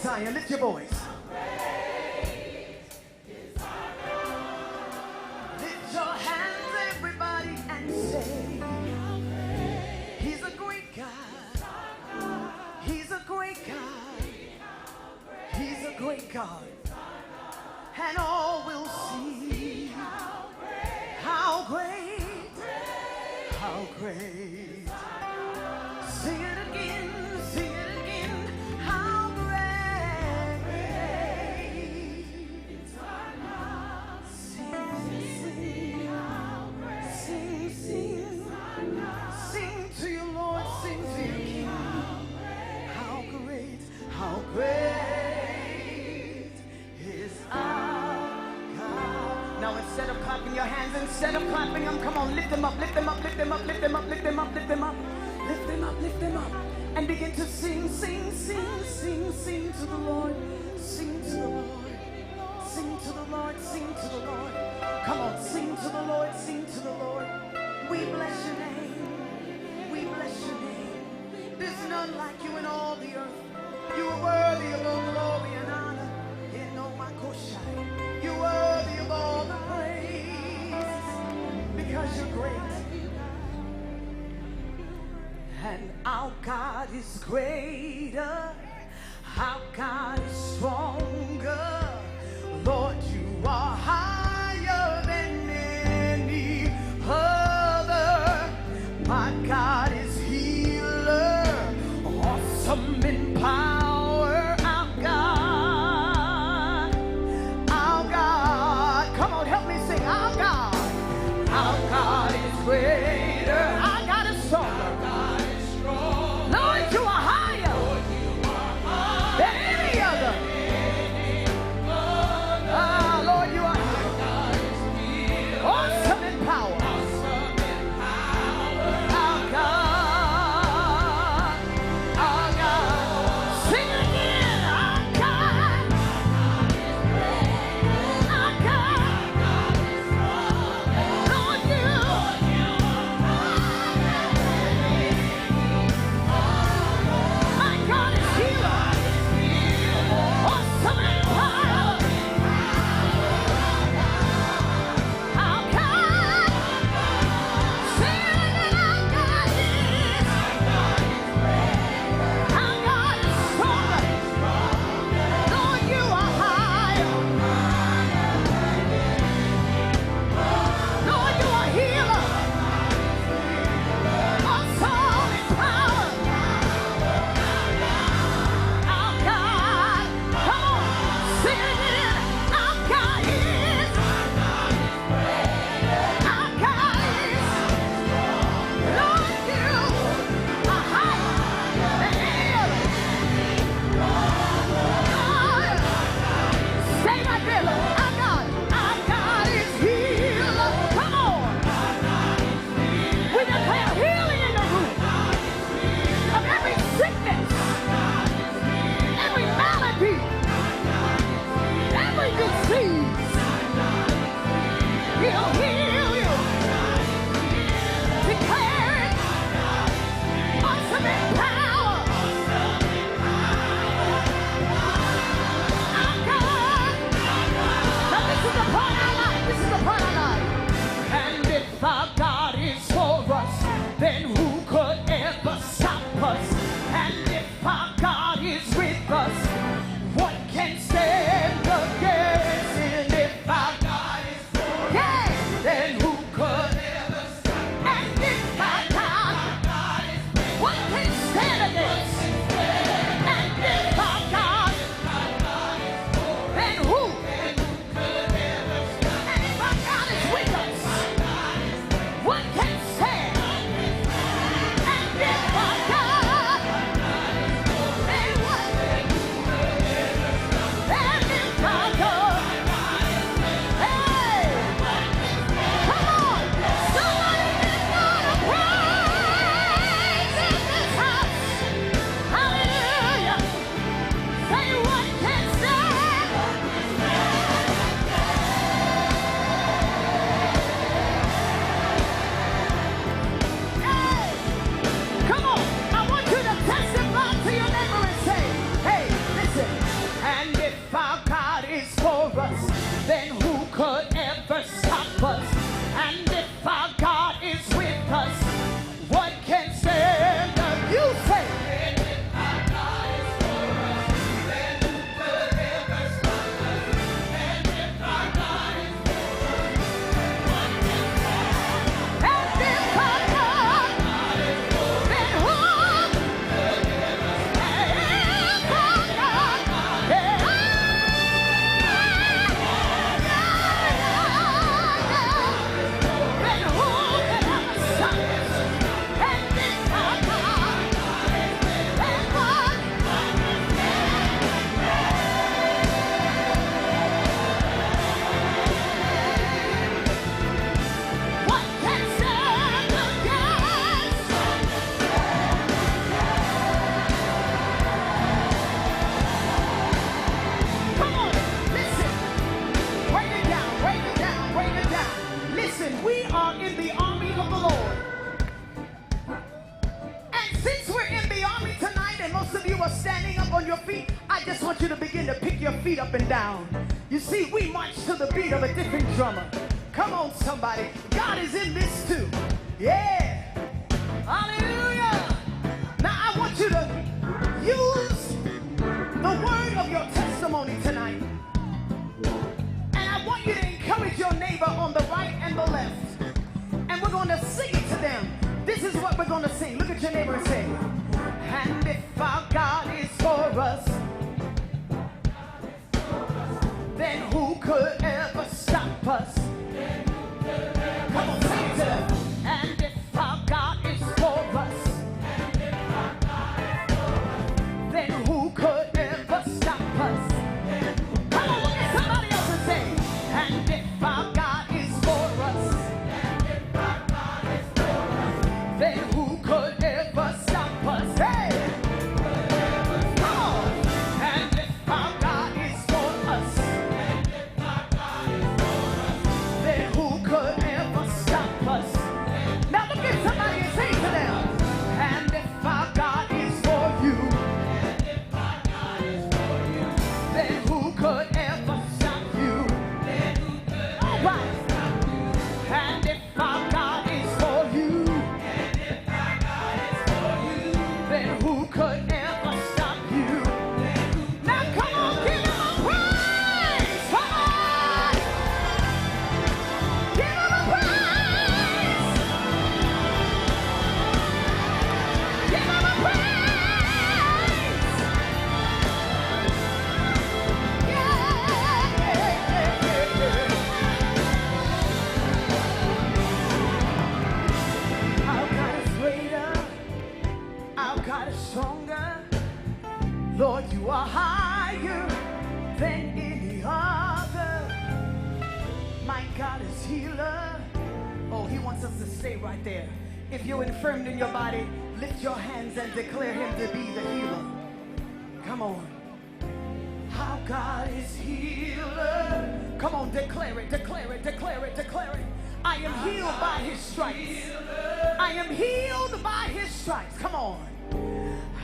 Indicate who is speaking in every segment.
Speaker 1: Zion, lift your voice. Lift your hands, everybody, and say, He's a great God. He's a great God. He's a great God. And all will see how great, how great. Sing it again, sing it again. How great is our God. Sing, sing, sing, sing. Sing to your Lord, sing to your King. How great, how great is our God. Now instead of clapping your hands, instead of clapping them, come on, lift them up, lift them up, lift them up, lift them up, lift them up, lift them up. Lift them up, lift them up, and begin to sing, sing, sing, sing, sing to the Lord. Sing to the Lord. Sing to the Lord, sing to the Lord. Come on, sing to the Lord, sing to the Lord. We bless your name. We bless your name. There's none like you in all the earth. You are worthy of all glory and honor. You're worthy of all the praise because you're great. And our God is greater, our God is stronger. Lord, you are higher than any other. My God is healer, awesome in power. Our God, come on, help me sing. Our God is greater, our God is stronger. Lord, you are higher than any other. Lord, you are awesome in power. Our God, sing it again. Our God, Lord, you. My God is healer, awesome in power. Our God, sing it again. Our God is stronger. Lord, you are higher. Lord, you are healer, awesome in power. Our God, come on, sing it again. Our God is, Lord, you are higher than any other. Lord, stay right there, Lord. Our God is healer. Come on. We declare healing in the room of every sickness, every malady, every disease. He'll heal you. Declare it. Awesome in power. Our God. Now this is the part I like. This is the part I like. And if our God is for us, then who could ever stop us? And if our God is with us, what can stand against? And if our God is for us, then who could ever stop us? And if our God is with us, what can stand against? And if our God is for us, then who could ever stop us? And if our God is with us, what can stand? And if our God, then what? your feet, I just want you to begin to pick your feet up and down. You see, we march to the beat of a different drummer. Come on, somebody. God is in this too. Yeah. Hallelujah. Now I want you to use the word of your testimony tonight. And I want you to encourage your neighbor on the right and the left. And we're going to sing it to them. This is what we're going to sing. Look at your neighbor and say, and if our God is for us, then who could ever stop us? Come on, sing it to them. And if our God is for us, then who could ever stop us? Come on, look at somebody else and say, and if our God is for us, then who could ever stop us? Hey! Come on! And if our God is for us, then who could ever stop us? Now look at somebody and say to them, and if our God is for you, then who could ever stop you? All right. And if our God is for you, then who could ever stop you? Now come on, give him a praise! Come on! Give him a praise! Give him a praise! Our God is greater. Our God is stronger. Lord, you are higher than any other. My God is healer. Oh, he wants us to stay right there. If you're infirmed in your body, lift your hands and declare him to be the healer. Come on. Our God is healer. Come on, declare it, declare it, declare it, declare it. I am healed by his stripes. I am healed by his stripes. Come on.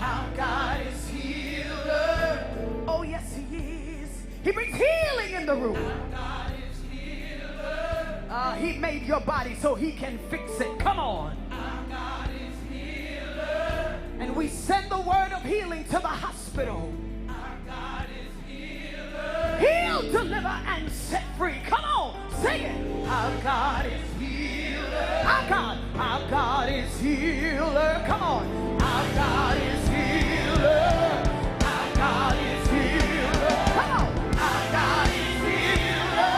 Speaker 1: Our God is healer. Oh, yes, he is. He brings healing in the room. Our God is healer. He made your body so he can fix it. Come on. Our God is healer. And we send the word of healing to the hospital. Our God is healer. Heal, deliver, and set free. Come on, sing it. Our God is healer. Our God is healer. Come on. Our God is healer. Our God is healer. Come on. Our God is healer.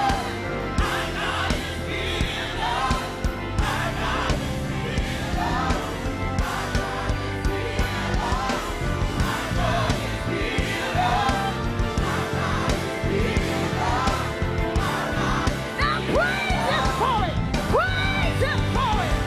Speaker 1: Our God is healer. Our God is healer. Our God is healer. Our God is healer. Our God is healer. Our God. Now praise him for it. Praise him for it.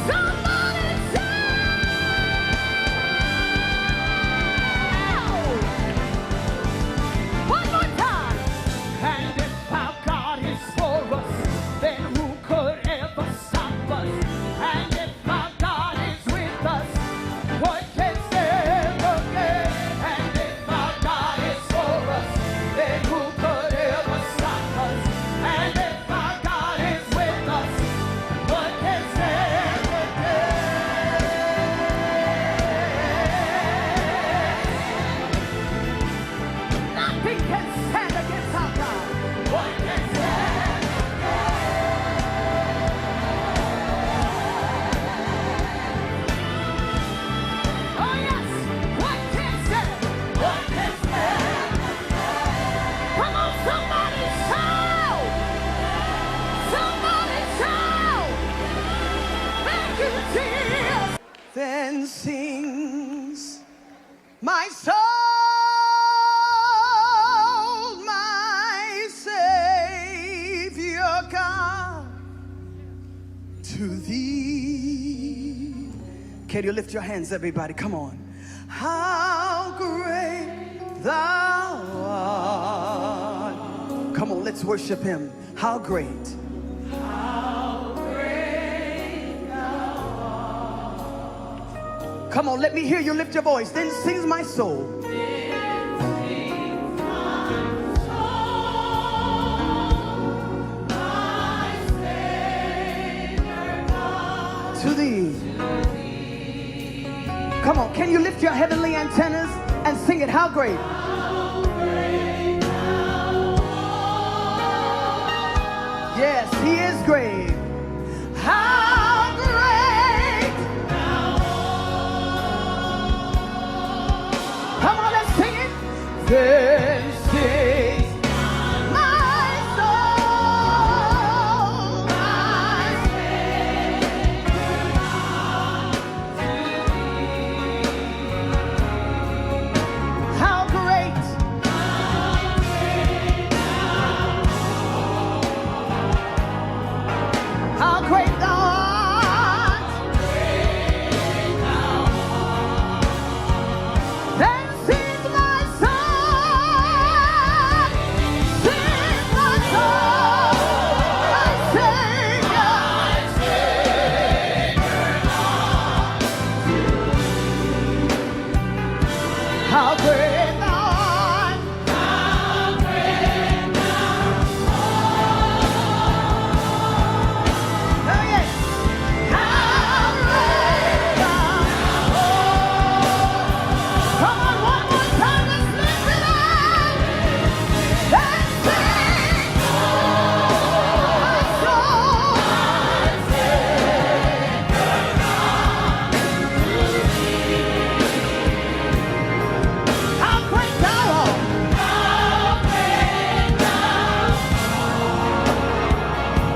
Speaker 1: Somebody shout! One more time. And if our God is for us, then who could ever stop us? And if our God is with us, what can stand against? And if our God is for us, then who could ever stop us? And if our God is with us, what can stand against? Nothing can stand against our God. What can stand Oh yes, what can stand? What can stand? Come on, somebody shout! Somebody shout! Thank you, Jesus! Then sings my soul, my Savior God, to thee. Can you lift your hands, everybody? Come on. How great thou
Speaker 2: let's worship him. How great.
Speaker 1: How great thou art.
Speaker 2: Come on, let me hear you lift your voice. Then sings my soul.
Speaker 1: Then sings my soul, my Savior God.
Speaker 2: To thee. Come on, can you lift your heavenly antennas and sing it? How great.
Speaker 1: How great thou art.
Speaker 2: Yes, he is great.
Speaker 1: How great thou art.
Speaker 2: Come on, let's sing it.
Speaker 1: Then sings my soul, my Savior God, to thee.
Speaker 2: How great.
Speaker 1: How great thou art.
Speaker 2: How great thou art.
Speaker 1: Then sings my soul, sings my soul, my Savior God. How great thou art. How great thou
Speaker 2: Oh, yes.
Speaker 1: How great thou art. Come on, one more time, let's lift it up. Then sing my soul, my Savior God, to thee. How great thou art. How great thou art.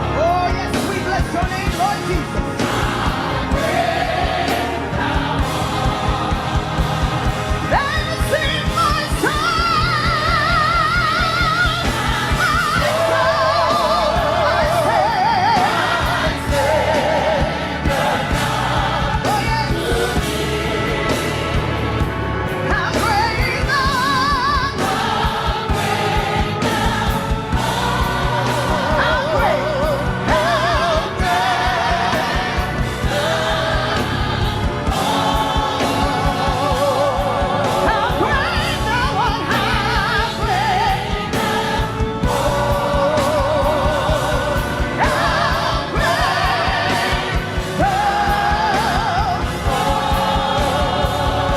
Speaker 2: Oh, yes, we bless your name, Lord Jesus.
Speaker 1: Then sing my soul, my Savior God.
Speaker 2: Oh, yes.
Speaker 1: How great thou art. How great, how great thou art. How great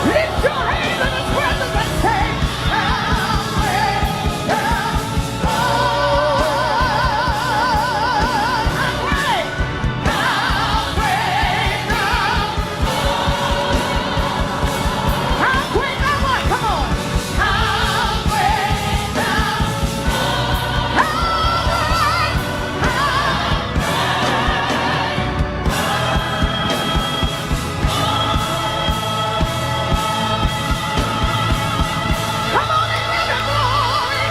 Speaker 1: lift your hands in His presence and say, how great thou art. How great thou art. Come on. How great thou Come on and give Him glory.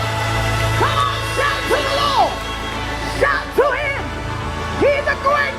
Speaker 1: Come on, shout to the Lord. Shout to Him. He's a great